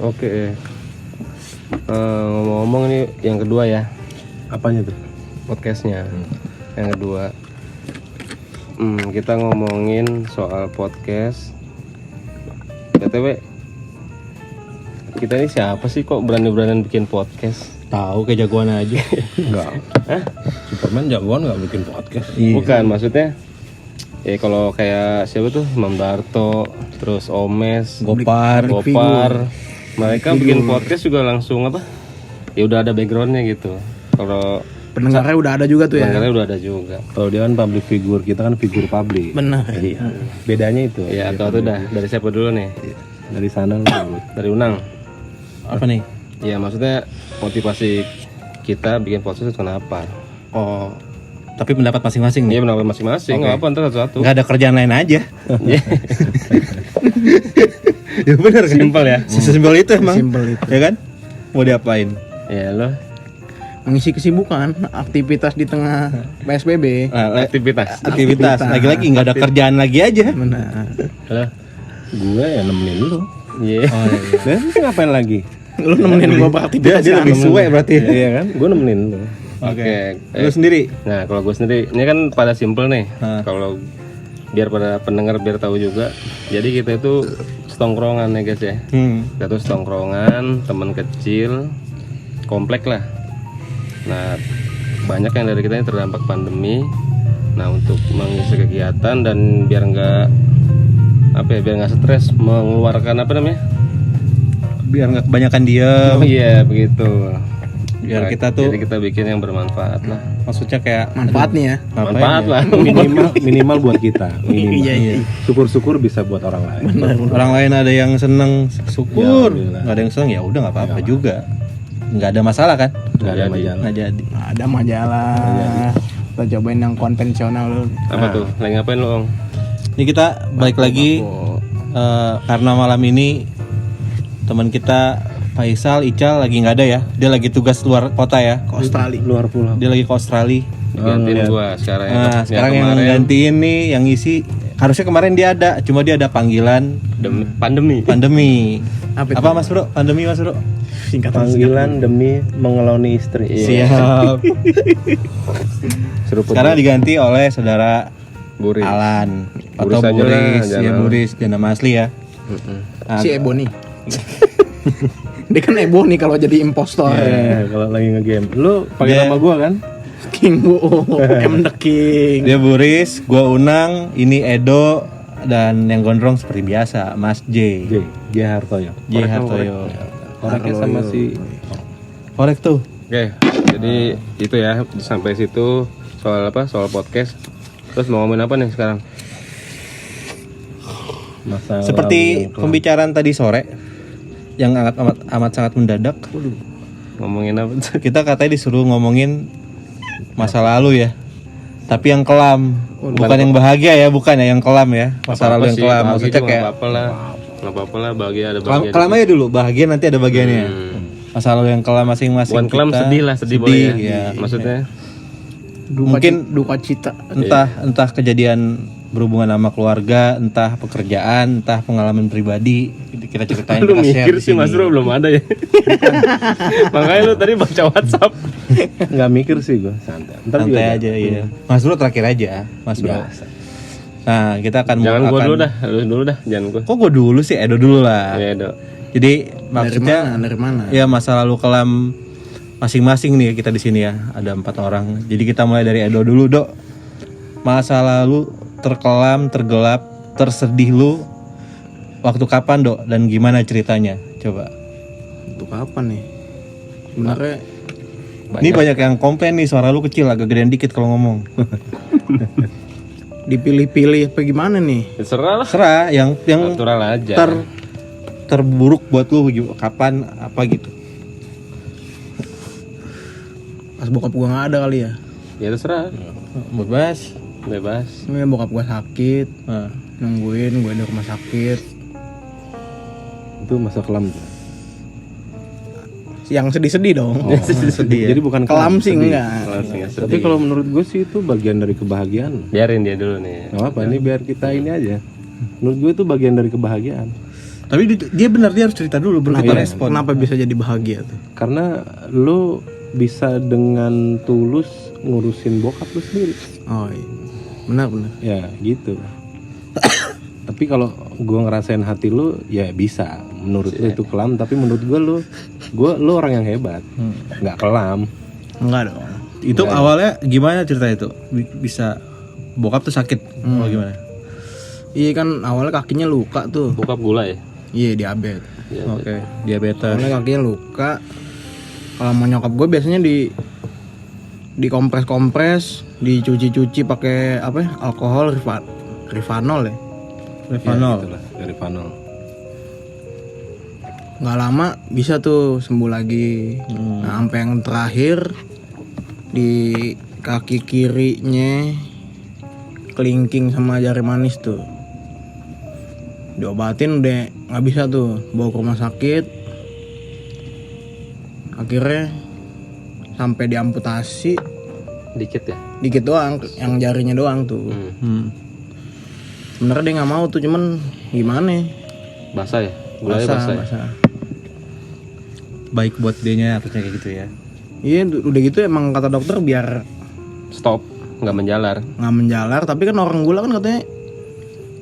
Oke. Ngomong-ngomong ini yang kedua ya. Apanya tuh? Podcastnya. Yang kedua. Kita ngomongin soal podcast. BTW, kita ini siapa sih kok berani-beranian bikin podcast? Tahu kayak jagoan aja. Enggak. Superman jagoan nggak bikin podcast. Bukan, maksudnya kalau kayak siapa tuh Imam Darto, terus Omes, Gopar. Mereka bikin podcast juga langsung apa? Ya udah ada backgroundnya gitu. Kalau Pendengarnya udah ada juga tuh ya. pendengarnya udah ada juga. Kalau dia kan public figure, kita kan figur publik. Benar. Iya. Bedanya itu. Ya atau tuh udah dari siapa dulu nih? Dari sana lu. Dari Unang. Apa nih? Ya maksudnya motivasi kita bikin podcast itu kenapa? Oh, tapi pendapat masing-masing nih. Iya benar masing-masing. Nggak apa ntar satu-satu. Nggak ada kerjaan lain aja. Ya benar kan? Simpel ya. Sesimpel itu emang. Simpel itu. Ya kan? Mau diapain? Ya lo Mengisi kesibukan, aktivitas di tengah PSBB. aktivitas. Aktivitas. Lagi-lagi nggak ada kerjaan lagi aja. Benar. Halo. Gue ya nemenin lu. Iya. Oh, iya. Dan lu ngapain lagi? Lu nemenin gua beraktivitas. Dia lebih suwe berarti. Iya kan? Gue nemenin lu. Oke. Lu sendiri? Nah kalau gue sendiri, ini kan pada simple nih. Hah. Kalau biar pada pendengar biar tahu juga. Jadi kita itu setongkrongan ya guys ya. Kita tuh setongkrongan, teman kecil, komplek lah. Nah banyak yang dari kita yang terdampak pandemi. Nah untuk mengisi kegiatan dan biar nggak stres, mengeluarkan apa namanya? Biar nggak kebanyakan diem. Oh iya begitu. Biar Nah, kita tuh jadi kita bikin yang bermanfaat lah. maksudnya kayak Manfaat nih ya. Manfaat lah. Minimal buat kita. Minimal. Iya. Syukur-syukur bisa buat orang lain. orang lain ada yang seneng syukur, Ya, nggak ada yang seneng ya udah nggak apa-apa juga, nggak ada masalah kan? Nggak ada majalah. Nggak jadi. Ada majalah. Kita cobain yang konvensional lu. Apa tuh? Lagi ngapain lo, Ong? Ini kita balik lagi karena malam ini teman kita Faisal Ical lagi nggak ada ya, dia lagi tugas luar kota ya, Ke Australia. Luar pulau. dia lagi ke Australia. Gantiin gua sekarang ya. Nah sekarang yang gantiin nih yang ngisi harusnya kemarin dia ada, cuma dia ada panggilan pandemi. pandemi. Apa itu? Apa Mas Bro? Pandemi Mas Bro? Singkatan Panggilan demi mengeloni istri. Siap. Seruput Sekarang diganti oleh saudara Buris. Alan Buris atau aja lah, Buris, ya jangan. Buris, dan nama asli ya. Si Ebony. Dia kan Ebony kalau jadi impostor. Kalau lagi ngegame. Lu pakai Dia- nama gua kan? King Bu. M the King. Dia Buris, gua Unang, ini Edo, dan yang gondrong seperti biasa Mas J. J Hartoyo. J Hartoyo. Orangnya sama si Korek tuh. Oke. Jadi itu ya sampai situ soal apa? Soal podcast. Terus mau ngomongin apa nih sekarang? masa Seperti lalu yang pembicaraan tadi sore yang amat sangat mendadak. Ngomongin apa tuh? Kita katanya disuruh ngomongin masa lalu ya. Tapi yang kelam, bukan yang bahagia ya, bukan ya yang kelam ya. Masa lalu yang kelam, maksudnya kayak nggak apa-apa lah, bahagia ada kelam, bahagia. kelam aja dulu, bahagia nanti ada bagiannya. Masa lalu yang kelam masing-masing. Bukan kelam, kita, sedih lah, sedih boleh ya. ya. Maksudnya Mungkin duka cita. entah kejadian berhubungan sama keluarga, entah pekerjaan, entah pengalaman pribadi, kita ceritain, lu kita share mikir di sih sini. Mas Bro belum ada ya. Makanya lu tadi baca WhatsApp. nggak mikir sih gua, santai. Ntar juga Santai aja ya. Mas Bro terakhir aja, Mas Bro. Biasa. Nah, kita akan Jangan gua akan- dulu dah, lu dulu dah, jangan gua. Kok gue dulu sih, Edo dulu lah. Ya, Dok. Jadi maksudnya Dari mana? ya masa lalu kelam masing-masing nih kita di sini ya. Ada 4 orang. Jadi kita mulai dari Edo dulu, Dok. Masa lalu terkelam, tergelap, tersedih lu waktu kapan, Dok? Dan gimana ceritanya? Coba. Untuk kapan nih? Sebenarnya Ini banyak yang komplain nih, suara lu kecil, agak gedean dikit kalau ngomong. dipilih-pilih apa gimana nih? Terserah lah. Serah yang Natural aja. terburuk buat lu kapan apa gitu. Pas bokap gua nggak ada kali ya. Ya terserah. Bebas. Bebas. Ini bokap gua sakit, Nah, nungguin gua di rumah sakit. Itu masa kelam tuh. Yang sedih-sedih dong. sedih ya. Jadi bukan Kelam sih sedih. enggak. Langsung ya, Tapi sedih. kalau menurut gue sih itu bagian dari kebahagiaan. Biarin dia dulu nih. Gak apa, ini biar kita ini aja. Menurut gue itu bagian dari kebahagiaan. Tapi dia benar, dia harus cerita dulu baru kita respon. Kenapa bisa jadi bahagia tuh? Karena lu bisa dengan tulus ngurusin bokap lu sendiri. Oh iya. Benar. Ya gitu. Tapi kalau gue ngerasain hati lu ya bisa. Menurut lu itu kelam, tapi menurut gue lu orang yang hebat. Nggak kelam. Enggak dong. Itu awalnya gimana cerita itu? Bisa bokap tuh sakit atau gimana? Iya kan awalnya kakinya luka tuh. Bokap gula ya. Iya diabetes. Oke, diabetes. Awalnya kakinya luka. Kalau mau nyokap gue biasanya dikompres, dicuci pakai apa ya? Alkohol Rivanol ya. Rivanol. Dari Rivanol. Nggak lama bisa tuh sembuh lagi. Nah, sampai yang terakhir di kaki kirinya kelingking sama jari manis tuh. Diobatin udah nggak bisa tuh, bawa ke rumah sakit. Akhirnya sampai diamputasi Dikit ya. dikit doang, yang jarinya doang tuh. Sebenarnya dia nggak mau tuh, cuman gimana? Basah ya. Gulanya basah. Ya? Basah. Baik buat dianya harusnya kayak gitu ya. Iya, udah gitu emang kata dokter biar Stop, nggak menjalar. nggak menjalar. Tapi kan orang gula kan katanya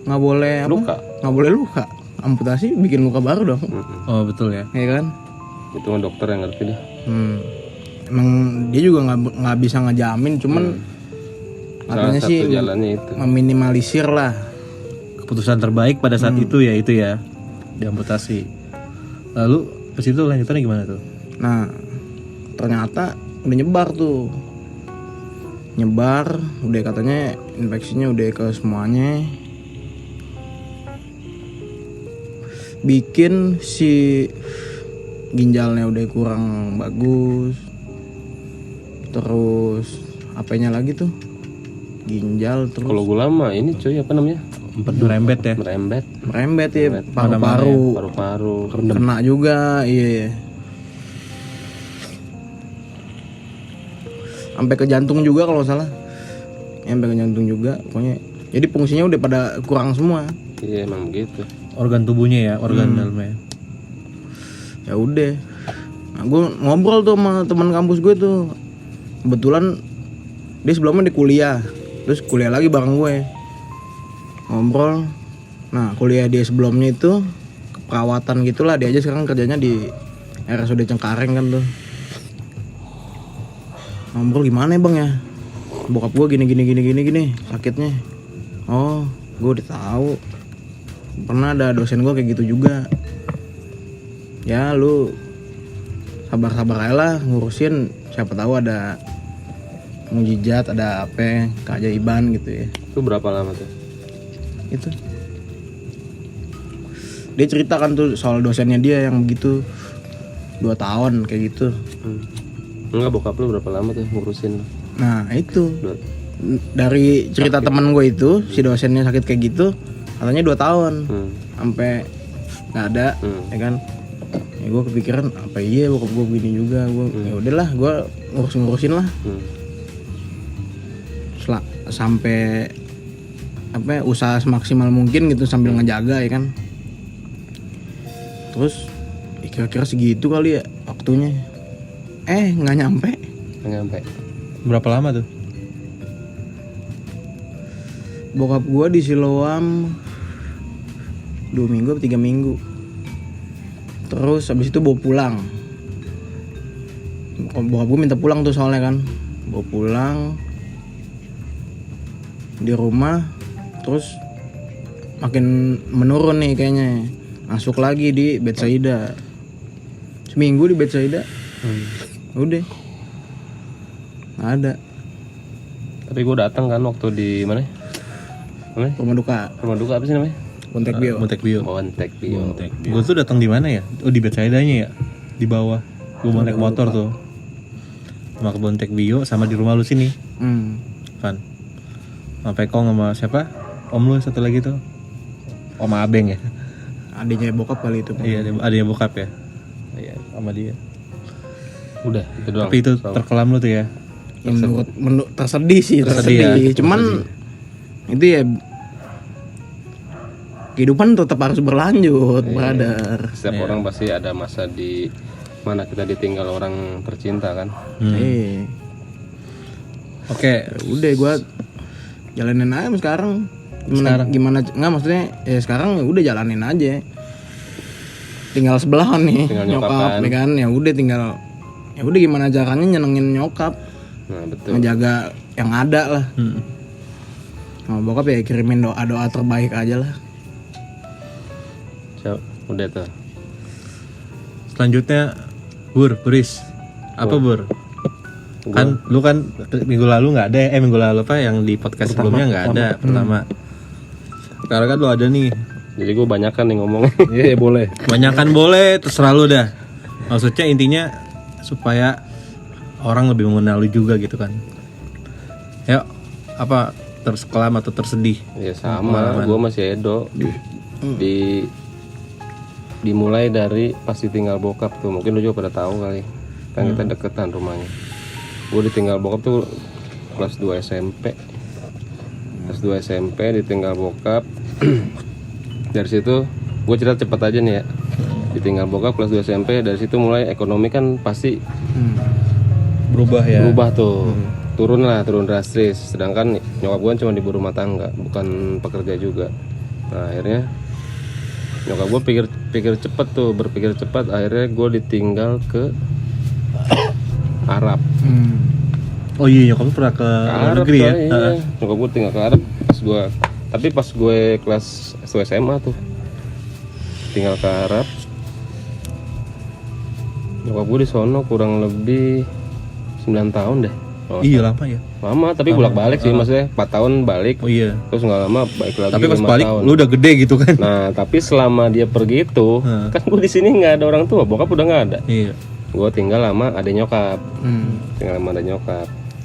nggak boleh apa? Luka. Nggak boleh luka. Amputasi bikin luka baru dong. Oh betul ya. Ya kan? Itu kan dokter yang ngerti dah. Emang dia juga nggak bisa ngejamin, cuman katanya Salah sih satu jalannya itu. meminimalisir lah. Keputusan terbaik pada saat itu ya diamputasi. Lalu ke situ lanjutannya gimana tuh? Nah, ternyata udah nyebar tuh. Nyebar, udah katanya infeksinya udah ke semuanya. Bikin si ginjalnya udah kurang bagus. Terus apanya lagi tuh? Ginjal terus Kalau gula mah ini cuy apa namanya? Merembet ya. merembet ya, paru-paru. Paru-paru. Kena juga, iya. Sampai ke jantung juga kalau nggak salah. Sampai ke jantung juga, pokoknya. Jadi fungsinya udah pada kurang semua. Iya emang begitu. Organ tubuhnya ya, organ dalamnya. Ya udah. Nah, gue ngobrol tuh sama teman kampus gue tuh. Kebetulan dia sebelumnya di kuliah, terus kuliah lagi bareng gue. Ngobrol. Nah, kuliah dia sebelumnya itu keperawatan gitulah, dia aja sekarang kerjanya di RSUD Cengkareng kan tuh. Ngobrol gimana ya bang ya, bokap gue gini sakitnya. Oh, gue udah tahu, pernah ada dosen gue kayak gitu juga. Ya lu sabar aja lah ngurusin, siapa tahu ada mujizat, ada apa keajaiban gitu ya. Itu berapa lama tuh? Itu dia ceritakan tuh soal dosennya dia yang begitu 2 tahun kayak gitu. Enggak, bokap lu berapa lama tuh ngurusin? Nah itu Dua. dari cerita teman gue itu, si dosennya sakit kayak gitu katanya 2 tahun sampai nggak ada. Ya kan, ya gue kepikiran apa iya bokap gue begini juga. Gue ya udahlah, gue ngurusin lah. Sampai apa usaha semaksimal mungkin gitu sambil ngejaga ya kan. Terus kira-kira segitu kali ya waktunya. Nggak nyampe. Berapa lama tuh? Bokap gue di Siloam 2 minggu atau 3 minggu. Terus habis itu bawa pulang. Bokap gue minta pulang tuh soalnya kan. Bawa pulang di rumah. Terus makin menurun nih kayaknya. Masuk lagi di Betsaida. Seminggu di Betsaida. Udah nggak ada. Tapi gue datang kan waktu di mana? Rumah duka Rumah duka apa sih namanya? Bontek Bio. Bontek Bio. Bontek Bio. Gue tuh datang di mana ya? Oh di Betsaidanya ya, di bawah. Gue mau naik motor tuh. Sama ke Bontek Bio sama di rumah lu sini. Kan. Sampai Kong sama siapa? Om lu satu lagi tuh. Om Abeng ya. Adiknya bokap kali itu. Iya, adanya bokap ya. Iya, sama dia. Udah itu doang. Tapi itu terkelam lu tuh ya. Ya, menurut tersedih sih, Tersedih tersedih. ya. Cuman itu ya kehidupan tetap harus berlanjut, brother. Setiap orang pasti ada masa di mana kita ditinggal orang tercinta kan. Oke, Udah gue jalanin aja sekarang. Gimana nggak maksudnya ya sekarang ya udah jalanin aja. Tinggal sebelahan nih Tinggal nyokap ya kan. Ya udah gimana caranya nyenengin nyokap. Nah betul. Ngejaga yang ada lah. Sama bokap ya kirimin doa terbaik aja lah. Udah tuh. selanjutnya Buris. Apa Bur? Kan lu kan minggu lalu nggak ada, minggu lalu apa yang di podcast sebelumnya nggak ada pertama. Sekarang kan lu ada nih. Jadi gue banyakan nih ngomong. Iya boleh. Banyakan boleh, terserah lu dah. Maksudnya intinya supaya orang lebih mengenal lu juga gitu kan. Yuk, apa terkelam atau tersedih? Ya sama, gue masih Edo. Dimulai dari pasti tinggal bokap tuh, mungkin lu juga pada tahu kali. Kan kita deketan rumahnya. Gue ditinggal bokap tuh kelas 2 SMP. Kelas 2 SMP ditinggal bokap. Dari situ gue cerita cepet aja nih ya. Ditinggal bokap kelas 2 SMP, dari situ mulai ekonomi kan pasti Berubah ya. berubah tuh. Turun drastis. Sedangkan nyokap gue cuma ibu rumah tangga, bukan pekerja juga. Nah akhirnya nyokap gue berpikir cepat, akhirnya gue ditinggal ke Arab. Oh iya, nyokap lu pernah ke luar negeri ya? Iya. Nyokap gue tinggal ke Arab pas gue kelas 1 SMA tuh tinggal ke Arab. Nyokap gue di sono kurang lebih 9 tahun deh. Iya lama ya. Lama, tapi bolak-balik sih, maksudnya 4 tahun balik. Oh iya. Terus nggak lama balik lagi. Tapi pas 5 balik tahun. lu udah gede gitu kan? Nah, tapi selama dia pergi itu, kan gue di sini nggak ada orang tua, bokap udah nggak ada. Iya. Gue tinggal sama adek nyokap.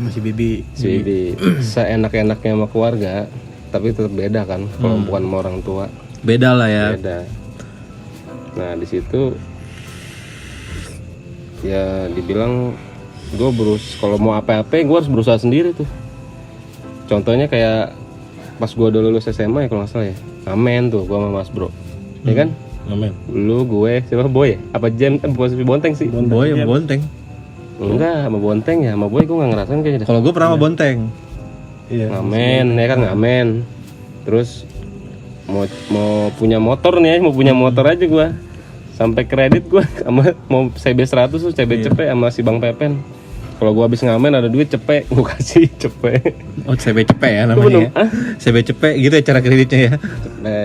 Masih bibi. Si Bibi. Seenak-enaknya sama keluarga, tapi tetap beda kan, kalau bukan sama orang tua. Beda lah ya. Beda. Nah, di situ ya dibilang gue kalau mau apa-apa gue harus berusaha sendiri tuh. Contohnya kayak pas gue udah lulus SMA ya kalau nggak salah ya, ngamen tuh gue sama Mas Bro, ya kan? Amin. Lu gue siapa Boy? Apa Jam? Bukan si Bonteng sih? Boy sama Bonteng. Enggak, sama Bonteng ya, sama Boy gue nggak ngerasain kayaknya. Kalau gue pernah sama Bonteng. Iya. Ngamen, ya kan ngamen. Terus mau punya motor nih, mau punya motor aja gue. Sampai kredit gue sama mau CB 100 tuh CB cepet sama si Bang Pepen. Kalau gue habis ngamen ada duit cepet, gue kasih cepet. Oh CB cepet ya namanya ya? CB cepet gitu ya cara kreditnya ya?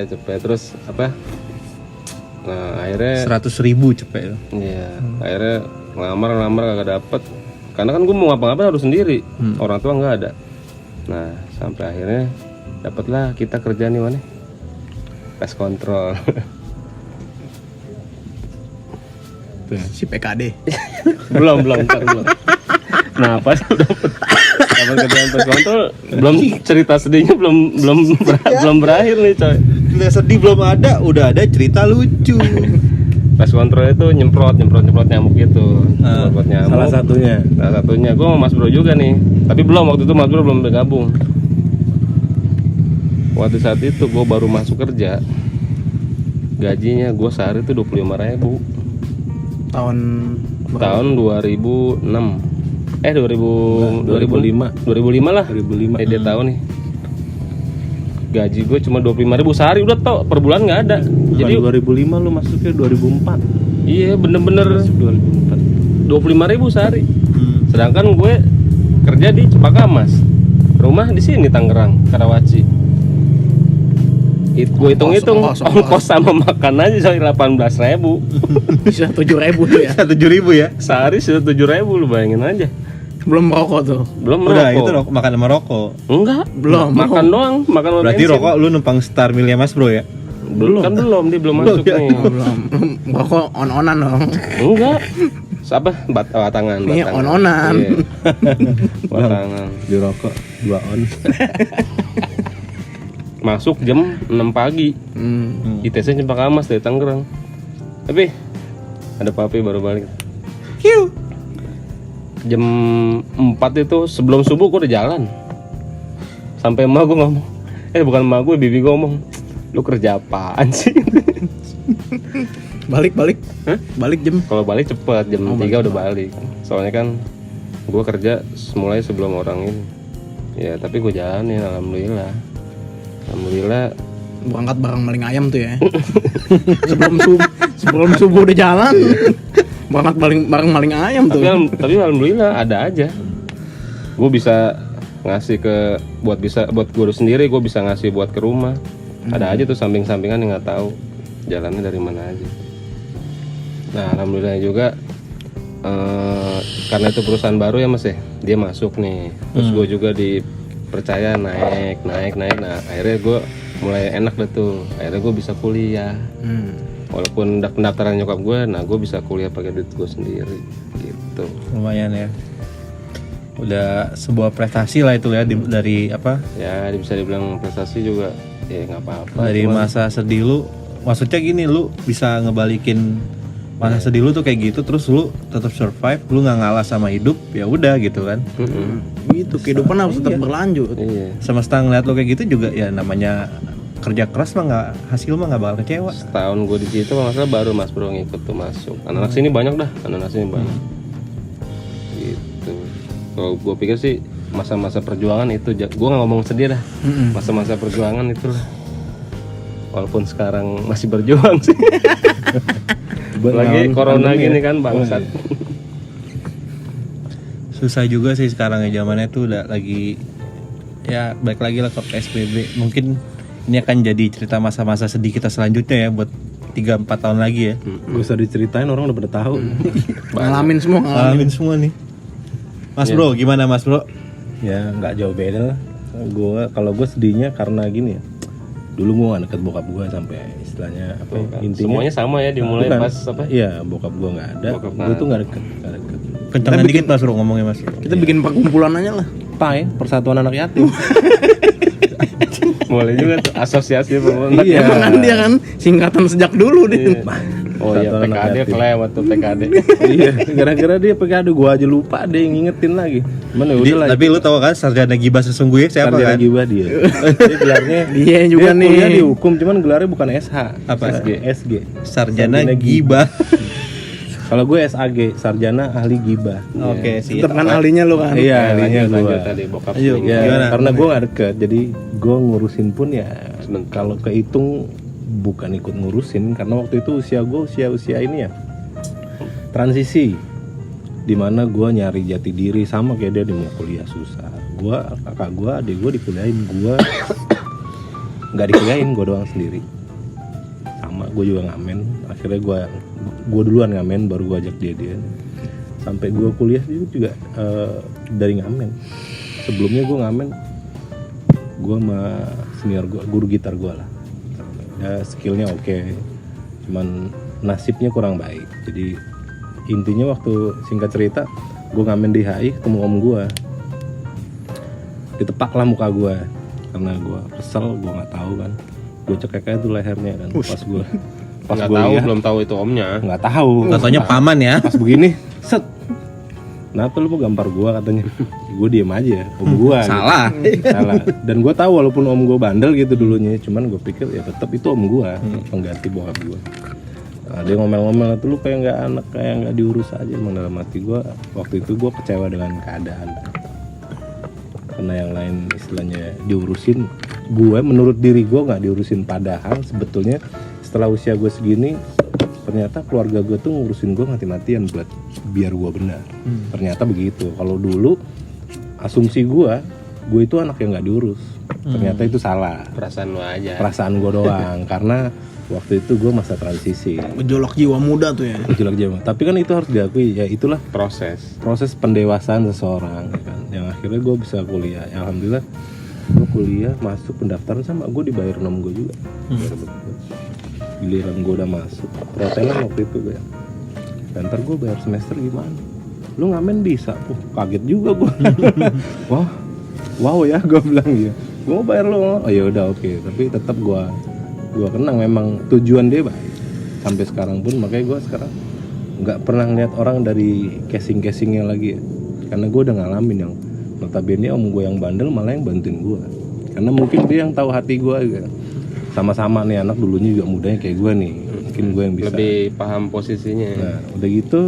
Cepet. Terus apa? Nah akhirnya 100.000 cepet. iya, akhirnya ngelamar kagak dapet. Karena kan gue mau ngapa-ngapain harus sendiri, orang tua nggak ada. Nah sampai akhirnya dapatlah kita kerja nih mana? Pest control. Si PKD. belum. Nah pas dapat kerjaan pest control, belum cerita sedihnya belum berakhir nih coy. Nggak sedih belum ada, udah ada cerita lucu. Pest control itu nyemprot nyamuk gitu. Nyemprot nyamuk. Salah satunya. Gue sama Mas Bro juga nih. Tapi waktu itu Mas Bro belum bergabung. Waktu saat itu gue baru masuk kerja. Gajinya gue sehari itu 25.000. Tahun 2006. 2005 lah. 2005. Dia tahu nih. Gaji gue cuma 25.000 sehari, udah tau per bulan nggak ada. Jadi 2005 lu masuknya 2004. Iya bener-bener 2004. 25.000 sehari. Sedangkan gue kerja di Cepaka Mas. Rumah di sini Tangerang, Karawaci. Gue hitung-hitung ongkos sama makan aja soal 18.000. Bisa 7.000 tuh ya. 7.000 ya? Sehari sudah 7.000, lu bayangin aja. Belum rokok tuh. Belum Udah rokok. itu makan sama rokok. Enggak, Belum. makan doang, makan sama Berarti bensin. rokok lu numpang Star Milya Mas Bro ya? Belum kan dia belum masuk nih. Belum. Rokok on-onan dong. Enggak. Apa? Batangan. Iya, on-onan. Iya. Batangan. Di rokok 2 on. Masuk jam 6 pagi. ITC Cepaka Mas dari Tangerang. Tapi ada papi baru balik. Jam 4 itu sebelum subuh gue udah jalan. Sampai emak gue ngomong. Bukan emak gue, bibi gue ngomong. Lu kerja apaan sih? Balik. Hah? Balik jam. Kalau balik cepet, jam 3 udah balik. Soalnya kan gue kerja mulai sebelum orang ini. Ya tapi gue jalanin, alhamdulillah. Berangkat bareng maling ayam tuh ya. sebelum subuh udah jalan. Berangkat bareng maling ayam tuh. Tapi alhamdulillah ada aja. Gue bisa ngasih buat gue sendiri, gue bisa ngasih buat ke rumah. Ada aja tuh samping-sampingan yang nggak tahu jalannya dari mana aja. Nah alhamdulillah juga karena itu perusahaan baru ya mas ya, dia masuk nih. Terus gue juga dipercaya naik. Nah akhirnya gue mulai enak deh tuh. Akhirnya gue bisa kuliah. Walaupun pendaftaran nyokap gue, nah gue bisa kuliah pakai duit gue sendiri gitu. Lumayan ya. Udah sebuah prestasi lah itu ya dari apa? Ya bisa dibilang prestasi juga. Ya nggak apa-apa. Dari masa sedih lu, maksudnya gini, lu bisa ngebalikin masa sedih lu tuh kayak gitu, terus lu tetap survive, lu nggak ngalah sama hidup, ya udah gitu kan. Gitu, kehidupan harus tetap berlanjut. Iya. Semesta ngeliat lu kayak gitu juga ya, namanya kerja keras mah hasil mah nggak bakal kecewa. Setahun gue di situ masalah baru mas bro ngikut tuh masuk. Anak-anak sini banyak dah, anak-anak sini banyak. Gitu. Kalau gue pikir sih masa-masa perjuangan itu, gue nggak ngomong sedih dah. Masa-masa perjuangan itu lah. Walaupun sekarang masih berjuang sih. Lagi corona gini kan bangsat. Susah juga sih sekarang ya, zamannya tuh udah lagi ya balik lagi lah ke PSBB. Mungkin ini akan jadi cerita masa-masa sedih kita selanjutnya ya buat 3-4 tahun lagi ya. Gak usah diceritain, orang udah pada tahu. Ngalamin Semua nih. Mas bro, gimana mas bro? Ya nggak jauh beda lah. Kalau gue sedihnya karena gini ya. Dulu gue gak deket bokap gue sampai istilahnya apa ya, intinya Semuanya sama ya dimulai bukan, pas apa? Iya, bokap gue nggak ada. Gue tuh nggak deket. Kencangan dikit mas bro ngomongnya mas bro. Kita bikin perkumpulan aja lah. PAI, Persatuan Anak Yatim. Boleh juga tuh asosiasi pemerintah. Iya. Emang kan dia kan singkatan sejak dulu deh. Oh iya Persatuan Anak PKD Yatim. kelewat tuh PKD. Iya, gara-gara dia PKD gue aja lupa deh ngingetin lagi. Mana Jadi, udah lah. tapi lu tahu kan sarjana gibah sesungguhnya siapa Sarjana kan? gibah dia. Dia gelarnya Dia juga dia nih. kuliah di hukum, cuman gelarnya bukan SH. Apa? SG. Sarjana Sarjana gibah. Kalau gue SAG, Sarjana Ahli Gibah. Oke sih. Tetap kan ahlinya lo kan. Iya, ahlinya lanjut gue. tadi bokap. Ayo. Ya, Gimana? karena gue gak deket, jadi gue ngurusin pun ya Sebentar. kalau kehitung bukan ikut ngurusin, karena waktu itu usia gue usia ini ya transisi, dimana gue nyari jati diri sama kayak dia mau kuliah susah. Gue, kakak gue, adik gue dikuliahin, gue nggak dikuliahin, gue doang sendiri. Sama gue juga ngamen, akhirnya gue duluan ngamen, baru gue ajak dia. Sampai gue kuliah juga dari ngamen. Sebelumnya gue ngamen, gue sama senior gue, guru gitar gue lah. Ya skillnya oke, cuman nasibnya kurang baik. Jadi intinya waktu singkat cerita, gue ngamen di HI ketemu om gue, ditepak lah muka gue karena gue kesel, gue nggak tahu kan, gue cekek aja tuh lehernya kan. Pas gue Nggak tahu, lihat, belum tahu itu omnya. nggak tahu. Katanya paman ya. Pas begini, set. Kenapa lu mau gampar gua katanya? Gue diem aja, om gua. Salah. Gitu. Salah. Dan gue tahu walaupun om gua bandel gitu dulunya, cuman gue pikir ya tetap itu om gua, pengganti bokap gua. Nah, dia ngomel-ngomel tuh, lu kayak nggak anak, kayak nggak diurus aja. Emang dalam hati gua waktu itu gua kecewa dengan keadaan. Karena yang lain istilahnya diurusin, gue menurut diri gue nggak diurusin. Padahal sebetulnya setelah usia gue segini, ternyata keluarga gue tuh ngurusin gue mati-matian buat biar gue benar. Ternyata begitu. Kalau dulu asumsi gue itu anak yang nggak diurus. Ternyata itu salah. Perasaan lu aja. Perasaan gue doang. Karena waktu itu gue masa transisi. Gejolak jiwa muda tuh ya. Gejolak jiwa. Tapi kan itu harus diakui. Ya itulah Proses pendewasaan seseorang ya kan. Yang akhirnya gue bisa kuliah. Ya, alhamdulillah gue kuliah, masuk pendaftaran sama gue dibayar nom gue juga. Giliran gue udah masuk perhotelan waktu itu gue. Dan ntar gue bayar semester gimana? Lu ngamen bisa? Kaget juga gue. wow ya gue bilang gitu. Gue mau bayar lo. Oh ya udah oke. Tapi tetap gue kenang, memang tujuan dia baik. Sampai sekarang pun makanya gue sekarang nggak pernah ngeliat orang dari casingnya lagi ya. Karena gue udah ngalamin yang notabene om gue yang bandel malah yang bantuin gue. Karena mungkin dia yang tahu hati gue gitu. sama-sama nih anak dulunya juga mudanya kayak gue nih, mungkin gue yang bisa Lebih paham posisinya. Nah udah gitu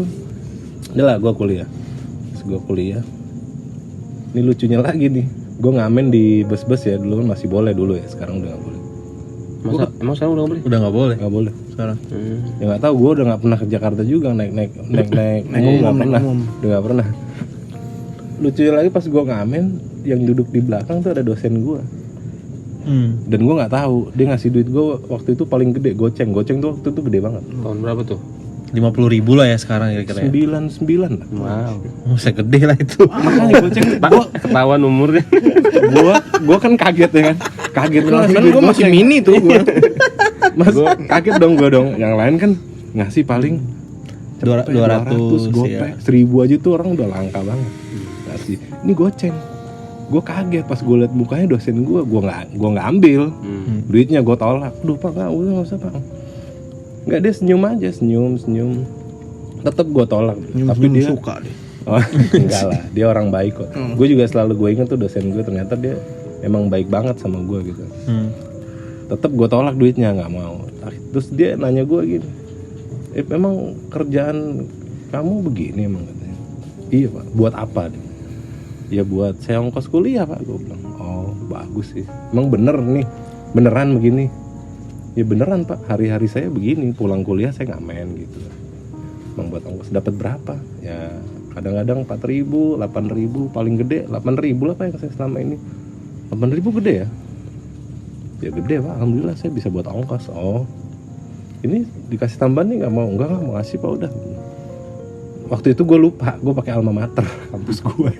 udah lah gue kuliah. Terus gue kuliah, ini lucunya lagi nih, gue ngamen di bus-bus ya, dulu kan masih boleh dulu ya, sekarang udah gak boleh. Emang sekarang udah boleh? Udah nggak boleh Gak boleh sekarang. ya nggak tahu, gue udah nggak pernah ke Jakarta juga naik umum nggak pernah, udah nggak pernah. Lucunya lagi pas gue ngamen, yang duduk di belakang tuh ada dosen gue, dan gue nggak tahu dia ngasih duit gue waktu itu paling gede, goceng tuh waktu itu gede banget, Tahun berapa tuh? 50.000 lah ya sekarang kira-kira. 99 lah. Wow. Oh, segede lah itu. Makanya goceng Ketahuan umurnya. gue kan kaget ya kan, kaget kan Gue masih mini tuh gue. mas, kaget dong gue dong, yang lain kan ngasih paling 200 gopek, 1000 aja tuh orang udah langka banget ngasih. Ini goceng, gue kaget pas gue liat mukanya dosen gue nggak ambil duitnya, gue tolak. Duh pak, nggak usah pak. Nggak, dia senyum, tetap gue tolak. Tapi dia suka deh. oh, enggak lah, dia orang baik kok. Gue juga selalu gue inget tuh dosen gue, ternyata dia emang baik banget sama gue gitu. Tetap gue tolak duitnya, nggak mau. Terus dia nanya gue gini, emang kerjaan kamu begini emang katanya. Iya pak, buat apa? Ya buat saya ongkos kuliah pak, gue bilang. Oh bagus sih, emang beneran begini? Ya beneran pak, hari-hari saya begini, pulang kuliah saya ngamen gitu. Emang buat ongkos dapat berapa? Ya kadang-kadang 4.000, 8.000, paling gede 8.000 lah pak yang saya selama ini. 8.000 gede ya? Ya gede pak, alhamdulillah saya bisa buat ongkos. Oh ini dikasih tambahan nih, nggak mau ngasih pak, udah. Waktu itu gue lupa, gue pakai alma mater kampus gue.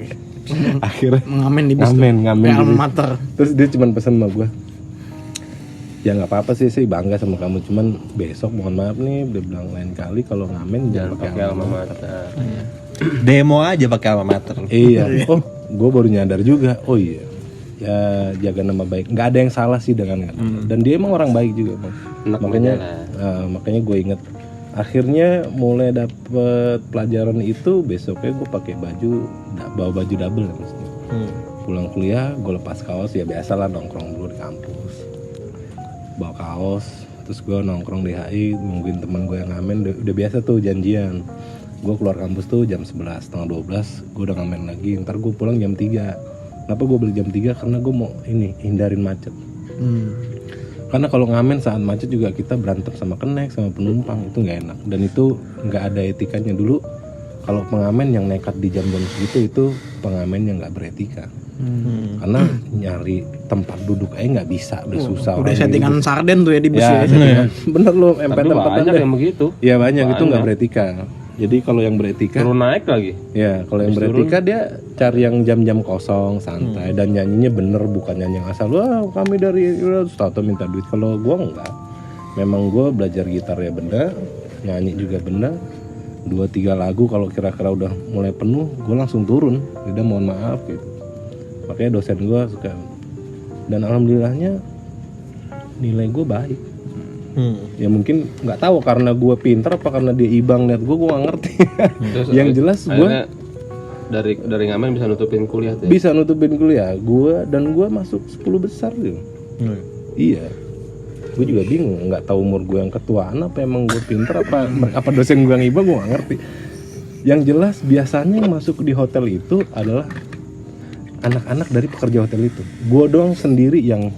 Akhirnya Ngamen di bis. ngamen Kayak di alma bis. mater. Terus dia cuma pesan sama gue, ya nggak apa-apa sih, saya bangga sama kamu, cuman besok mohon maaf nih, dia bilang lain kali kalau ngamen jangan pakai alma mater. Demo aja pakai alma mater. Iya. Oh gue baru nyadar juga, oh iya ya, jaga nama baik, nggak ada yang salah sih dengan dan dia emang orang baik juga bang. Makanya gue inget, akhirnya mulai dapet pelajaran itu, besoknya gue pakai bawa baju double ya maksudnya. Pulang kuliah gue lepas kaos, ya biasalah nongkrong dulu di kampus, bawa kaos, terus gue nongkrong di HI nungguin teman gue yang ngamen. Udah biasa tuh janjian, gue keluar kampus tuh jam 11, setengah 12 gue udah ngamen lagi, ntar gue pulang jam 3. Kenapa gue beli jam 3? Karena gue mau hindarin macet. Karena kalau ngamen saat macet juga kita berantem sama kenek, sama penumpang, itu nggak enak. Dan itu nggak ada etikanya. Dulu kalau pengamen yang nekat di jam-jam segitu, itu pengamen yang nggak beretika. Karena nyari tempat duduk aja nggak bisa, udah susah. Udah settingan sarden tuh ya di bus ya. Bener loh, tempat banyak yang begitu. Iya banyak, itu nggak beretika. Jadi kalau yang beretika, Turun naik lagi. ya kalau yang beretika dia cari yang jam-jam kosong, santai, dan nyanyinya bener, bukan nyanyi yang asal. Wah kami dari tato minta duit. Kalau gua enggak, memang gua belajar gitar ya bener, nyanyi juga bener. 2-3 lagu kalau kira-kira udah mulai penuh, gua langsung turun. Udah mohon maaf gitu. Makanya dosen gua suka, dan alhamdulillahnya nilai gua baik. Ya mungkin nggak tahu karena gue pintar apa karena dia ibang liat gue nggak ngerti. Yang jelas gue dari ngamen bisa nutupin kuliah tuh. bisa nutupin kuliah gue, dan gue masuk 10 besar gitu. Iya, gue juga bingung, nggak tahu umur gue yang ketuaan apa emang gue pintar apa dosen gue yang ibang, gue nggak ngerti. Yang jelas biasanya yang masuk di hotel itu adalah anak-anak dari pekerja hotel itu. Gue doang sendiri yang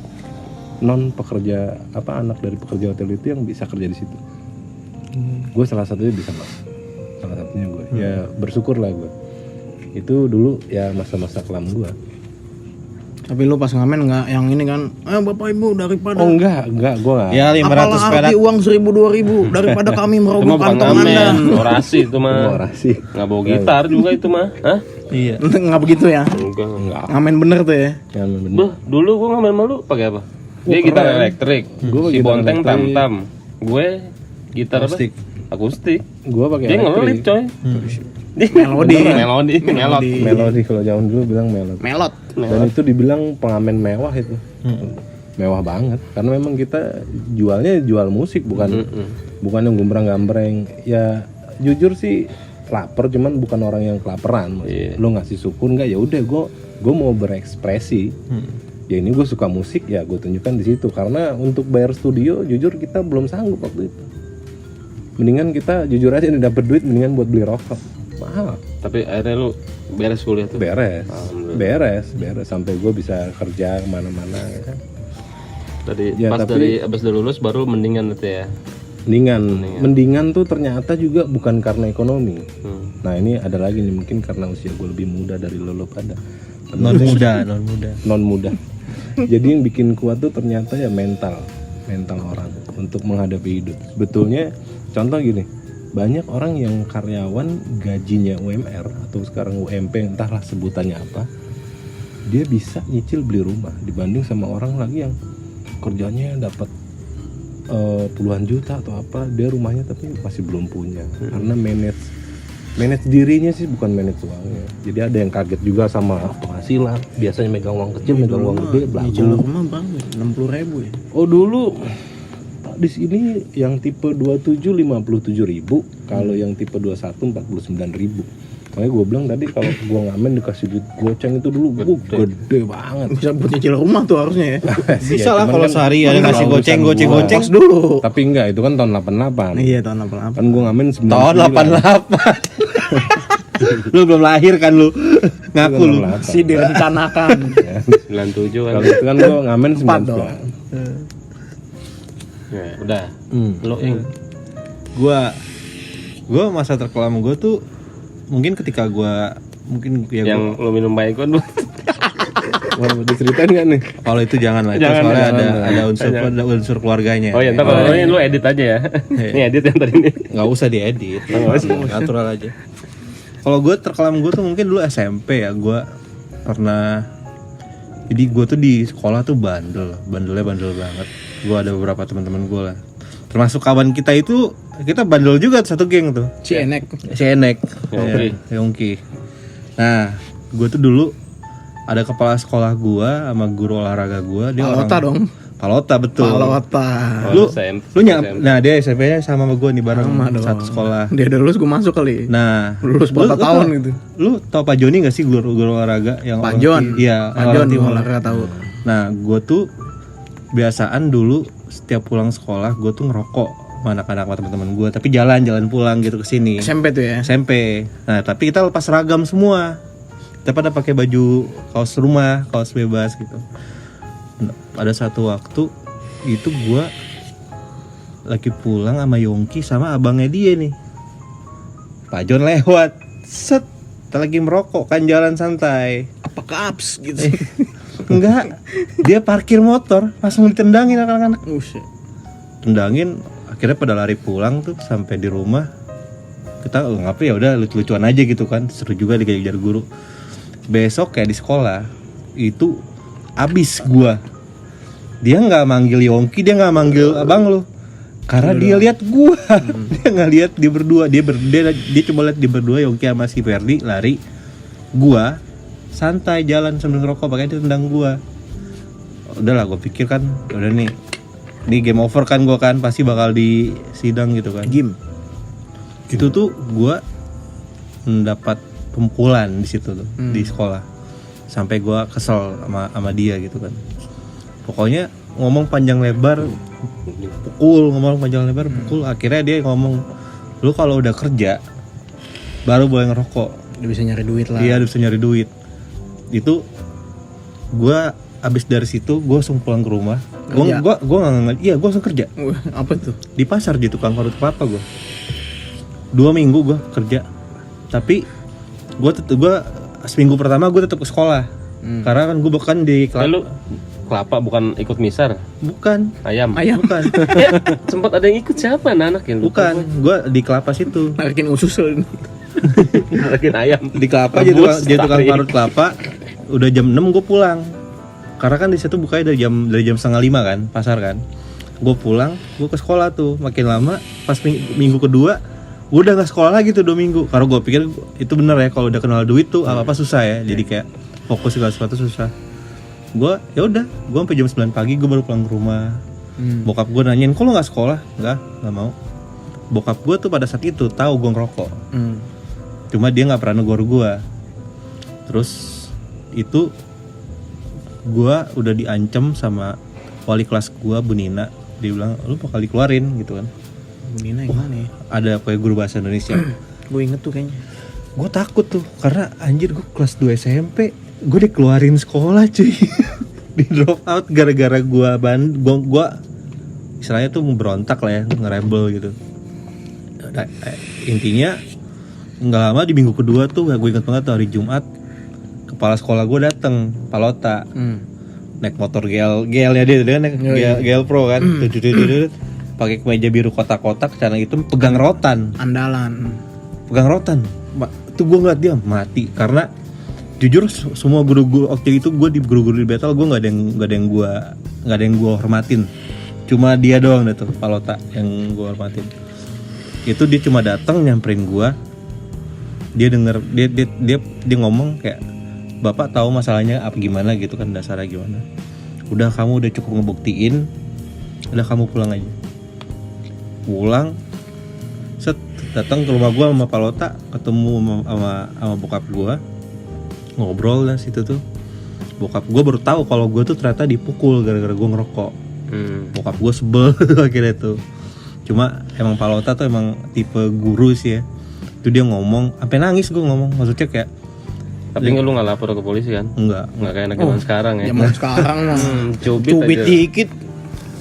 non pekerja, anak dari pekerja hotel itu yang bisa kerja di situ. Gue salah satunya bisa mas, salah satunya gue. Ya bersyukur lah gue. Itu dulu ya masa-masa kelam gue. Tapi lu pas ngamen nggak yang ini kan, bapak ibu daripada Oh enggak gue nggak. Ya 500 apalah perak. arti uang 1.000-2.000 daripada kami Itu merogoh mah bukan kantong anda. ngamen, orasi itu mah. Orasi. Nggak bawa gitar juga itu mah. Hah? Iya. Nggak begitu ya? Enggak. Ngamen bener tuh ya? Ya, bener. Beh, dulu gua ngamen sama lu pakai apa? Dia gitar elektrik. Gua Si gitar Bonteng elektrik. tam-tam. Gue gitar Akustik. apa? Akustik. Gue pakai Dia elektrik. ngelip coy. Melodi. Melot. Melodi, kalau zaman dulu bilang melodi. Melot. Dan itu dibilang pengamen mewah itu. Mewah banget karena memang kita jualnya jual musik, bukan yang gombrang-gambreng. Ya jujur sih lapar, cuman bukan orang yang kelaparan. Lo ngasih sukun nggak, ya udah gue mau berekspresi. Ya ini gue suka musik, ya gue tunjukkan di situ. Karena untuk bayar studio jujur kita belum sanggup waktu itu. Mendingan kita jujur aja nih dapet duit mendingan buat beli rokok. Mahal. Tapi akhirnya lu beres kuliah tuh. Beres. Alhamdulillah. Beres sampai gue bisa kerja kemana-mana ya kan. Tadi Ya, pas tapi- dari abis udah lulus baru mendingan itu ya. Mendingan tuh ternyata juga bukan karena ekonomi. Hmm. Nah ini ada lagi nih, mungkin karena usia gue lebih muda dari lo pada non muda. non muda. Jadi yang bikin kuat tuh ternyata ya mental orang untuk menghadapi hidup. Sebetulnya contoh gini, banyak orang yang karyawan gajinya UMR atau sekarang UMP entahlah sebutannya apa, dia bisa nyicil beli rumah dibanding sama orang lagi yang kerjanya dapat puluhan juta atau apa, dia rumahnya tapi masih belum punya. Karena manage dirinya sih, bukan manage uangnya. Jadi ada yang kaget juga sama penghasilan, biasanya megang uang kecil, megang uang gede, Nyicil belagu. rumah berapa? 60.000 ya. Oh dulu di sini yang tipe 27 57.000, kalau yang tipe 21 49.000. Makanya gue bilang tadi kalau gue ngamen dikasih duit goceng itu dulu gede banget. Bisa buat nyicil rumah tuh harusnya ya. Bisa lah cuman kalau kan sehari ada ngasih kalau urusan goceng. gua. Kos dulu. Tapi enggak, itu kan tahun 88. Iya tahun 88. Kan gue ngamen 99. Tahun 88. Lu belum lahir kan lu. Ngaku lu. 88. Si direncanakan. 97 kan. Kalau itu kan gue ngamen 4 dong. 99. Ya, udah. Lu Gua masa terkelam gue tuh mungkin ketika gua mungkin ya yang lu minum baygon lu. Wah, diceritain nggak nih? kalau itu jangan lah, itu Jangan, soalnya jangan. ada unsur keluarganya. Oh ya, entar kalau ini lu edit aja ya. Ini edit yang tadi ini. Nggak usah diedit, natural aja. Kalau gue terkelam gue tuh mungkin dulu SMP ya, gue pernah. Jadi gue tuh di sekolah tuh bandelnya bandel banget. Gue ada beberapa teman-teman gue lah, termasuk kawan kita itu, kita bandel juga satu geng tuh. Si Enek. Si Enek, Yongki. ya, Yongki. Nah, gue tuh dulu ada kepala sekolah gue sama guru olahraga gue, dia Palota orang dong. Palota betul. Palota. Lu SMP. nah dia SMP-nya sama gue nih bareng Sama dong. satu sekolah. Dia udah lulus gue masuk kali. Nah, Lulus berapa tahun gitu. Lu tau Pak Joni gak sih guru olahraga yang Pak orang Jon. Iya, Pak orang Jon timur. olahraga tahu. Nah, gue tuh biasaan dulu setiap pulang sekolah gue tuh ngerokok sama anak-anak sama teman-teman gue, tapi jalan pulang gitu ke sini. SMP tuh ya. SMP. Nah, tapi kita lepas seragam semua. Kita pada pakai baju kaos rumah, kaos bebas gitu. Nah, pada satu waktu itu gue lagi pulang sama Yongki sama abangnya dia nih. Pak Jon lewat. Set, kita lagi merokok kan, jalan santai. Apa kaps gitu. Enggak, dia parkir motor, langsung ditendangin anak-anak. Buset. Tendangin, akhirnya pada lari pulang tuh. Sampai di rumah kita ngapain ya udah lucu-lucuan aja gitu kan, seru juga dikejar guru. Besok kayak di sekolah itu abis gua, dia nggak manggil Yongki, dia nggak manggil abang lu, karena dia lihat gua. Dia nggak lihat dia berdua, dia cuma lihat dia berdua, Yongki sama si Ferdi lari, gua santai jalan sambil ngerokok, makanya dia tendang gua. Udahlah, gua pikir kan udah nih, ini game over kan, gua kan pasti bakal di sidang gitu kan. Game. Itu tuh gua mendapat pemukulan di situ tuh, di sekolah. Sampai gua kesel sama dia gitu kan. Pokoknya ngomong panjang lebar, pukul. Akhirnya dia ngomong, lu kalau udah kerja baru boleh ngerokok. Udah bisa nyari duit lah. Iya, udah bisa nyari duit. Itu gua abis dari situ gua langsung pulang ke rumah. Kerja? Gua nggak, iya gua langsung kerja Wah, apa tuh? di pasar di tukang parut kelapa. Gua 2 minggu gua kerja, tapi gua seminggu pertama gua tetap ke sekolah. Karena kan gua bukan di Lalu kelapa bukan ikut misar, bukan ayam. bukan Ya, sempat ada yang ikut siapa anak yang bukan gua di kelapa situ, Narikin usus lu. lagi ayam. di kelapa Rebus, jadi tukang tarik. parut kelapa. Udah jam 6 gua pulang, karena kan di situ bukanya dari jam 4:30 kan, pasar kan. Gua pulang, gua ke sekolah tuh. Makin lama pas minggu kedua gue udah nggak sekolah lagi tuh 2 minggu, karena gue pikir itu bener ya, kalau udah kenal duit tuh apa susah ya, jadi kayak fokus segala sesuatu susah. Gue ya udah, gue sampai jam 9 pagi gue baru pulang ke rumah. Bokap gue nanyain, kok lo nggak sekolah? Nggak mau. Bokap gue tuh pada saat itu tahu gue ngerokok, cuma dia nggak pernah negor gue. Terus itu gue udah diancam sama wali kelas gue Bu Nina. Dia bilang lu bakal dikeluarin gitu kan. Bu Nina yang mana ya? Ada kayak guru bahasa Indonesia. Gue inget tuh kayaknya. Gue takut tuh karena anjir gue kelas 2 SMP gue dikeluarin sekolah cuy. Di drop out gara-gara gue istilahnya tuh berontak lah ya, ngerebel gitu. Nah, intinya nggak lama di minggu kedua tuh gue inget banget tuh hari Jumat kepala sekolah gue dateng Palota naik motor GL ya dia naik GL Pro kan pakai kemeja biru kotak-kotak celana hitam pegang rotan Andalan. Tuh gue ngeliat dia mati karena jujur semua guru-guru waktu itu gue di guru-guru di battle gue nggak ada yang gue hormatin, cuma dia doang tuh Palota yang gue hormatin. Itu dia cuma datang nyamperin gue, dia denger dia ngomong kayak bapak tahu masalahnya apa gimana gitu kan, dasarnya gimana, udah kamu udah cukup ngebuktiin, udah kamu pulang aja. Pulang datang ke rumah gue sama Palota, ketemu sama bokap gue, ngobrol dan situ tuh bokap gue baru tahu kalau gue tuh ternyata dipukul gara-gara gue ngerokok. Bokap gue sebel akhirnya tuh. Cuma emang Palota tuh emang tipe guru sih ya. Itu dia ngomong sampai nangis, gue ngomong maksudnya kayak Tapi lu nggak lapor ke polisi kan? enggak Nggak kayak anak zaman sekarang ya. Zaman sekarang mah Cubit aja. dikit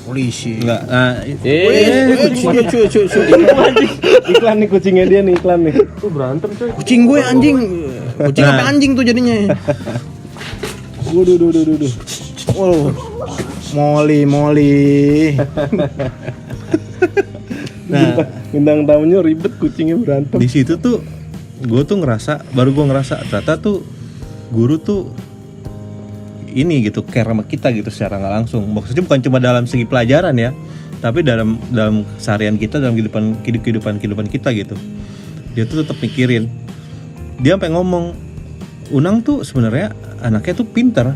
polisi. enggak. Nah, Iklan nih kucingnya dia nih, iklan nih. Tuh berantem coy. Kucing gue anjing. Kucing apa anjing tuh jadinya? Duh. Oh. Moli. nah Bintang tamunya ribet, kucingnya berantem. di situ tuh gue baru ngerasa ternyata tuh guru tuh ini gitu care sama kita gitu secara nggak langsung. Maksudnya bukan cuma dalam segi pelajaran ya, tapi dalam keseharian kita, dalam kehidupan kita gitu. Dia tuh tetap mikirin. Dia sampai ngomong, Unang tuh sebenarnya anaknya tuh pinter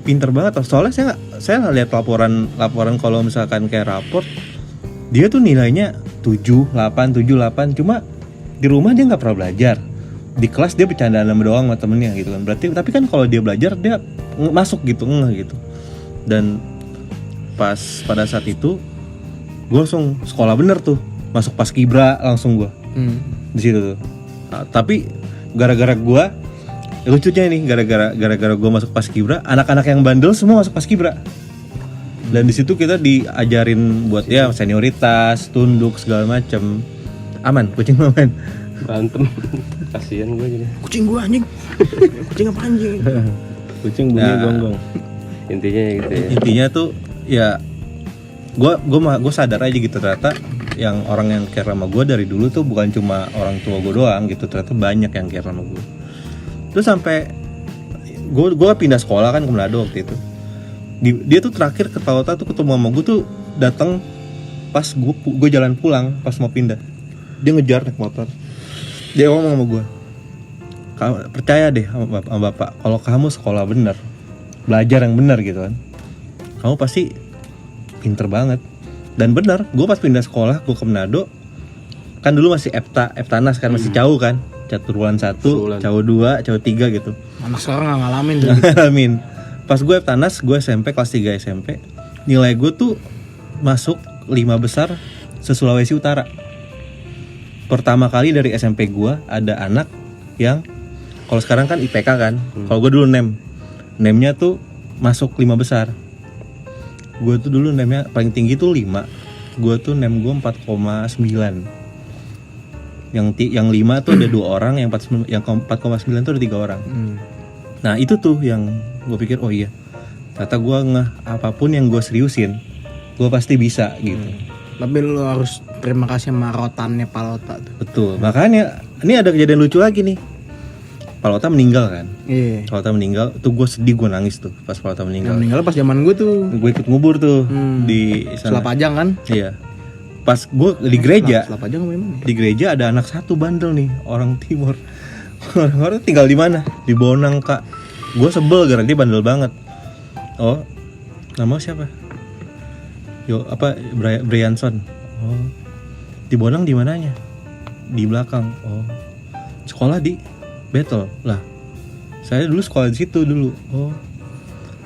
banget. Soalnya saya lihat laporan kalau misalkan kayak raport, dia tuh nilainya 7,8, cuma di rumah dia nggak pernah belajar. Di kelas dia bercandaan sama doang sama temennya gitu kan. Berarti tapi kan kalau dia belajar dia masuk gitu, enggak gitu. Dan pas pada saat itu gue langsung sekolah bener tuh, masuk paskibra langsung gue di situ tuh. Nah, tapi gara-gara gue lucunya nih, gara-gara gue masuk paskibra, anak-anak yang bandel semua masuk paskibra. Dan di situ kita diajarin buat ya senioritas, tunduk segala macam. Aman, kucing aman. Berantem. Kasian gue jadi. Kucing gue anjing. Kucing apa anjing? Kucing bunyi gonggong. Intinya gitu ya. Intinya tuh ya gue sadar aja gitu, ternyata yang orang yang care sama gue dari dulu tuh bukan cuma orang tua gue doang gitu, ternyata banyak yang care sama gue. Terus sampai gue pindah sekolah kan ke Manado waktu itu. Dia tuh terakhir ke Palota tuh ketemu sama gue tuh datang pas gue jalan pulang pas mau pindah. Dia ngejar naik motor. Dia ngomong sama gue, percaya deh sama bapak, kalau kamu sekolah bener, belajar yang bener gitu kan, kamu pasti pinter banget. Dan bener, gue pas pindah sekolah gue ke Manado, kan dulu masih Eptanas kan, masih jauh kan, caturulan 1, jauh 2, jauh 3 gitu. Anak sekarang nggak ngalamin tuh. Ngalamin. Pas gue Eptanas, gue SMP kelas 3 SMP, nilai gue tuh masuk 5 besar se-Sulawesi Utara. Pertama kali dari SMP gue ada anak yang kalau sekarang kan IPK kan, kalau gue dulu NEM-nya tuh masuk 5 besar. Gue tuh dulu NEM-nya paling tinggi tuh 5, gue tuh NEM gue 4,9. Yang 5 tuh ada 2 orang, yang 4,9 tuh ada 3 orang. Nah itu tuh yang gue pikir, oh iya, ternyata gue apapun yang gue seriusin, gue pasti bisa gitu. Tapi lo harus terima kasih sama rotannya Palota tuh. Betul, makanya ini ada kejadian lucu lagi nih. Palota meninggal kan. Iya. Palota meninggal, tuh gue sedih, gue nangis tuh pas Palota meninggal. Meninggal pas zaman gue tuh. Gue ikut ngubur tuh di sana. Selapajang kan? Iya. Pas gue di gereja, Selapajang apa emang? di gereja ada anak satu bandel nih, orang timur. Orang tinggal di mana? Di Bonang kak. Gue sebel gara dia bandel banget. Oh, nama siapa? Brianson. Oh, di Bonang di mananya? Di belakang. Oh, sekolah di Battle lah. Saya dulu sekolah di situ dulu. Oh,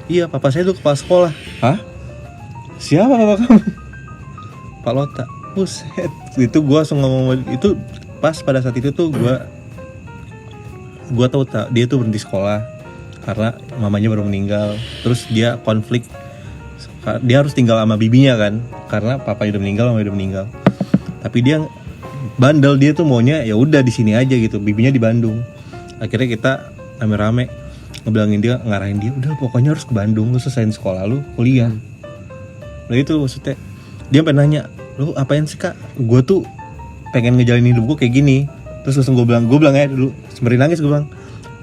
Iya, papa saya tuh kepala sekolah. Hah? Siapa papa kamu? Pak Lota. Buset. Itu gue langsung ngomong, itu pas pada saat itu tuh gue tahu dia tuh berhenti sekolah karena mamanya baru meninggal. Terus dia konflik, dia harus tinggal sama bibinya kan, karena papanya udah meninggal, mamanya udah meninggal. Tapi dia bandel, dia tuh maunya ya udah di sini aja gitu, bibinya di Bandung. Akhirnya kita rame-rame ngebilangin dia, ngarahin dia, udah pokoknya harus ke Bandung, lu selesaiin sekolah lu, kuliah. Nah itu maksudnya, dia pengen nanya, lu apain sih kak? Gue tuh pengen ngejalanin hidup gue kayak gini. Terus langsung gue bilang aja dulu, sembari nangis gue bilang,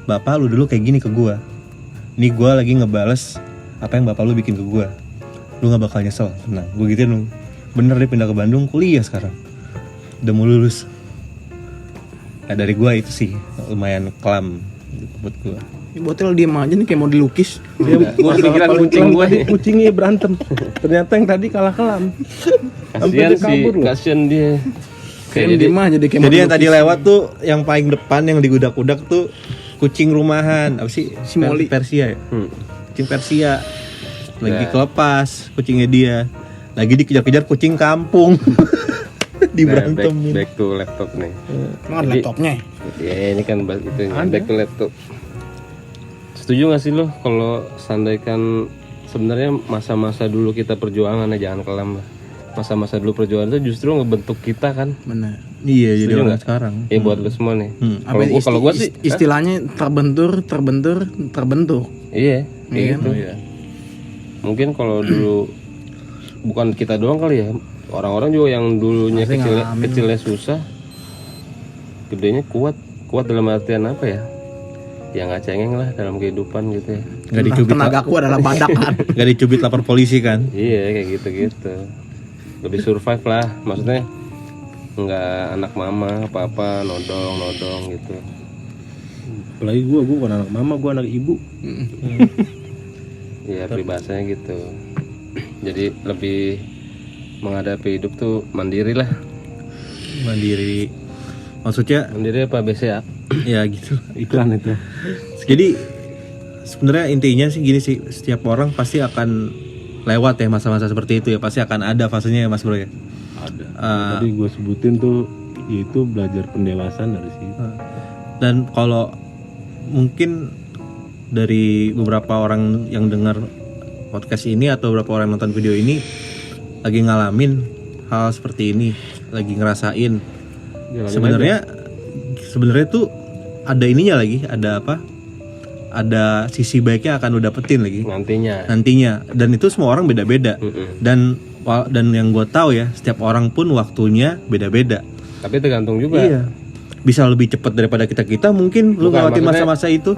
bapak lu dulu kayak gini ke gue. Ini gue lagi ngebales apa yang bapak lu bikin ke gue. Lu gak bakal nyesel, tenang. Gue gituin lu. Bener dia pindah ke Bandung, kuliah sekarang. Udah mau lulus. Nah dari gue itu sih lumayan kelam buat gue. Ini botol diem aja nih kayak mau dilukis. Gua kepikiran kucing gua nih. Kucingnya berantem. Ternyata yang tadi kalah kelam. Kasian sih, kasian dia. Kayak diem aja deh kayak mau Jadi yang tadi dilukis. lewat tuh, yang paling depan yang digudak-gudak tuh kucing rumahan. Apa sih? Si Molly. Persia ya? Kucing Persia. Lagi Ya. kelepas kucingnya dia. Lagi dikejar-kejar kucing kampung. Diberantemin. Back to laptop nih. Emang ada laptopnya. Ya ini kan itu back to laptop. Setuju gak sih lo kalau seandainya sebenarnya masa-masa dulu kita perjuangan ya, jangan kelam lah. Masa-masa dulu perjuangan itu justru ngebentuk kita kan. Bener. Iya, jadi Setuju orang nggak? sekarang. Ya buat lo semua nih. Apa Kalau gua sih istilahnya terbentur. iya, kayak Iya. gitu. Mungkin kalau dulu bukan kita doang kali ya. Orang-orang juga yang dulunya Pasti ngalamin. kecilnya susah, gedenya kuat dalam artian apa ya? Ya nggak cengeng lah dalam kehidupan gitu ya. Gak dicubit, Tenagaku adalah badak kan. gak dicubit lapor polisi kan? Iya kayak gitu. Lebih survive lah, maksudnya nggak anak mama apa-apa nodong gitu. Apalagi gue bukan anak mama, gue anak ibu. Iya peribahasanya gitu. Jadi lebih menghadapi hidup tuh mandiri lah. Mandiri. Maksudnya Mandiri apa BCA? ya gitu. Iklan itu. Jadi sebenarnya intinya sih gini sih, setiap orang pasti akan lewat ya masa-masa seperti itu ya, pasti akan ada fasenya ya Mas Bro ya. Ada. Tadi gue sebutin tuh, yaitu belajar pendewasaan dari situ. Dan kalau mungkin dari beberapa orang yang dengar podcast ini atau beberapa orang yang nonton video ini lagi ngalamin hal seperti ini, lagi ngerasain, sebenarnya tuh ada ininya lagi, ada apa? Ada sisi baiknya akan lo dapetin lagi nantinya. Dan itu semua orang beda-beda. Dan yang gue tahu ya, setiap orang pun waktunya beda-beda. Tapi tergantung juga. Iya. Bisa lebih cepat daripada kita mungkin lu Bukan, ngelewatin maksudnya- masa-masa itu.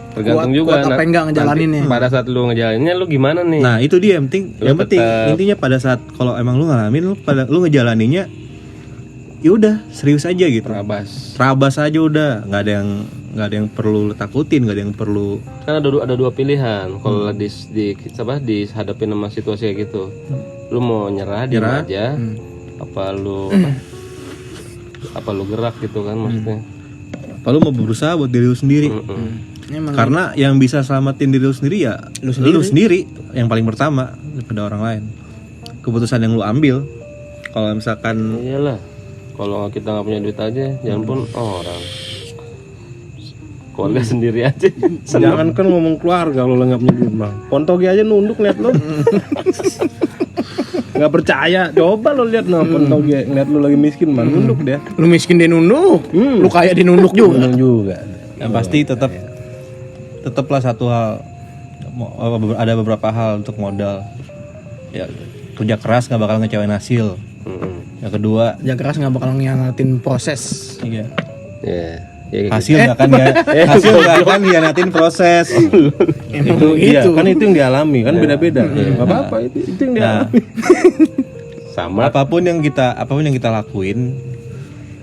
Tergantung juga. Kuat apa enggak ngejalaninnya. Pada saat lu ngejalaninnya lu gimana nih? Nah, itu dia yang penting. Lu Yang penting tetap- intinya pada saat kalau emang lu ngalamin, lu ngejalaninnya ya udah serius aja gitu. Terabas aja udah, nggak ada yang perlu lu takutin, nggak ada yang perlu. Kan ada dua pilihan kalau dihadapin sama situasi kayak gitu. Lu mau nyerah diem aja, apa lu gerak gitu kan maksudnya. Apa lu mau berusaha buat diri lu sendiri? Emang Karena yang bisa selamatin diri lu sendiri ya lu sendiri yang paling pertama daripada orang lain. Keputusan yang lu ambil. Kalau misalkan Iyalah. Kalau kita nggak punya duit aja, jangan pun orang. Keluarga sendiri aja. Jangan kan ngomong keluarga kalau nggak punya duit bang. Pontogi aja nunduk lihat lo. Nggak percaya, coba lo lihat no Pontogi ngeliat lo lagi miskin bang, nunduk dia. lu miskin dia nunduk, lu kaya dia nunduk juga. Nunduk juga. yang pasti tetaplah satu hal, ada beberapa hal untuk modal ya, kerja keras nggak bakal ngecewain hasil. Yang kedua, Kerja keras nggak bakal ngianatin proses. iya, Ya, hasil nggak akan hianatin proses. Emang Itu iya, gitu. kan itu yang dialami kan beda-beda. Nggak apa-apa itu yang Nah, dialami. sama. apapun yang kita lakuin,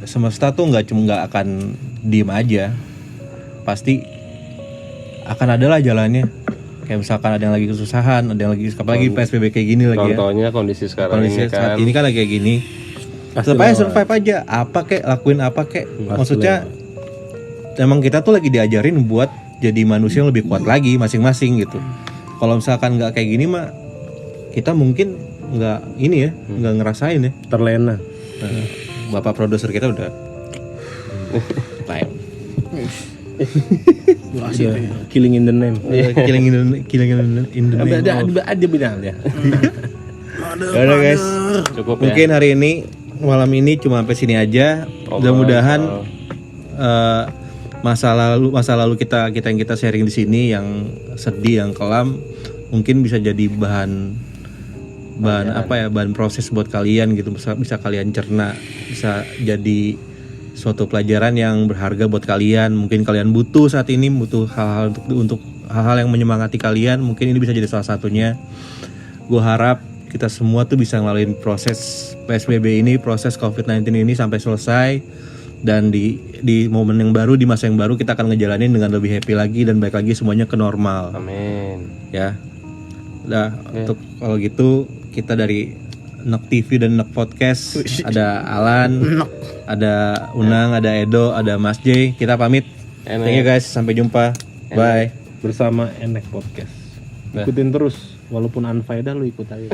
semesta tuh nggak akan diem aja, pasti akan ada lah jalannya. Kayak misalkan ada yang lagi kesusahan, ada yang lagi apalagi PSBB kayak gini lagi ya. Contohnya kondisi sekarang Kondisi ini kan. saat ini kan lagi kayak gini. Tetap aja survive aja, apa kek, lakuin apa kek. Maksudnya emang kita tuh lagi diajarin buat jadi manusia yang lebih kuat lagi masing-masing gitu. Kalau misalkan nggak kayak gini mah kita mungkin nggak ini ya, nggak ngerasain ya. Terlena. Nah, Bapak produser kita udah time. Durasi Udah killing in the name. Killing in the name of. Ada bilang ya. Yaudah guys, Cukup mungkin hari ini malam ini cuma sampai sini aja. Mudah-mudahan masa lalu kita yang kita sharing di sini yang sedih, yang kelam, mungkin bisa jadi bahan apa ya, bahan proses buat kalian gitu, bisa kalian cerna, bisa jadi suatu pelajaran yang berharga buat kalian. Mungkin kalian butuh saat ini, butuh hal-hal untuk hal-hal yang menyemangati kalian. Mungkin ini bisa jadi salah satunya. Gue harap kita semua tuh bisa ngelaluin proses PSBB ini, proses COVID-19 ini sampai selesai, dan di momen yang baru, di masa yang baru kita akan ngejalanin dengan lebih happy lagi dan balik lagi semuanya ke normal. Amin. Ya. Udah, untuk kalau gitu kita dari Nek TV dan Nek Podcast, ada Alan, ada Unang, ada Edo, ada Mas J. Kita pamit. Thank you guys, sampai jumpa. Bye. Bersama Enek Podcast. Ikutin terus, walaupun unfaedah lu ikut aja.